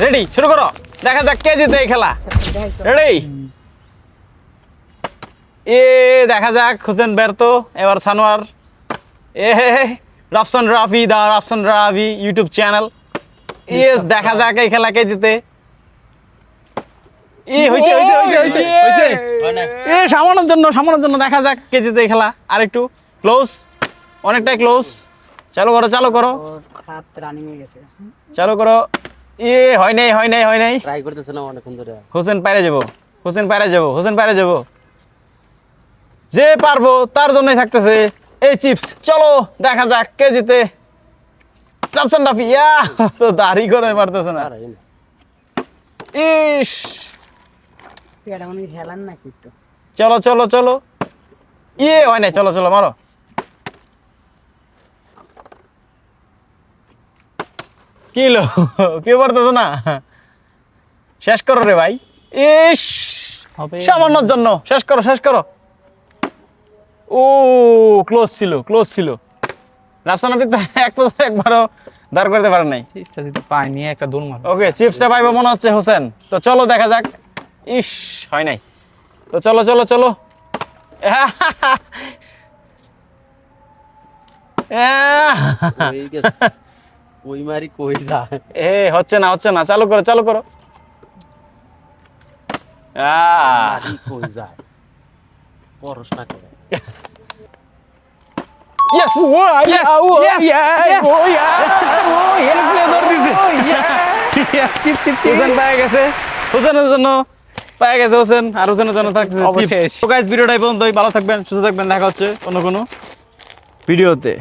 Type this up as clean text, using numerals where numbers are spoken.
Ready, শুরু করো। দেখা যাক কে জিতে এই খেলা। রেডি, দেখা যাক। হোসেন ব্যর্থ, এবার সানোয়ার। রাফসান রাফি, দা রাফসান রাফি ইউটিউব চ্যানেল। দেখা যাক এই খেলা কে জিতে। সামানোর জন্য দেখা যাক কে জিতে এই খেলা। আর একটু ক্লোজ, অনেকটাই ক্লোজ। চালু করো চালু করো চালু করো। হয় নাই। ট্রাই করতেছ না অনেকক্ষণ ধরে। হোসেন পাইরে যাবো, হোসেন পাইরে যাবো। যে পারবো তার জন্যই থাকতেছে এই চিপস। চলো দেখা যাক কে জিতে। রাফসান রাফি, তো দাড়ি করে পারতেছে না। ইস, চলো চলো চলো। হয় নাই, চলো চলো মারো। কি লো, কেউ পারতেছ না? শেষ করো রে ভাই। ইস, সামান্যর জন্য শেষ করো। ও ক্লোজ ছিল। রাফসান রাফি একবারও দাঁড় করতে পারেন নাই। চিপসটা দিতে পাইনি, একটা দৌড় মারো। ওকে, চিপসটা পাইবো মনে হচ্ছে হোসেন। তো চলো দেখা যাক। ইস, হয় নাই। তো চলো কই মারি কই যায়। হচ্ছে না। চালু করো। মারি কই যায়। পড়াশোনা করে। Yes! হোসেন পেয়ে গেছে। হোসেনের জন্য পেয়ে গেছে হোসেন, আর হোসেনের জন্য থাকছে অবশেষ। ভিডিওটা এই পর্যন্তই। ভালো থাকবেন, সুস্থ থাকবেন। দেখা হচ্ছে অন্য কোনো ভিডিওতে।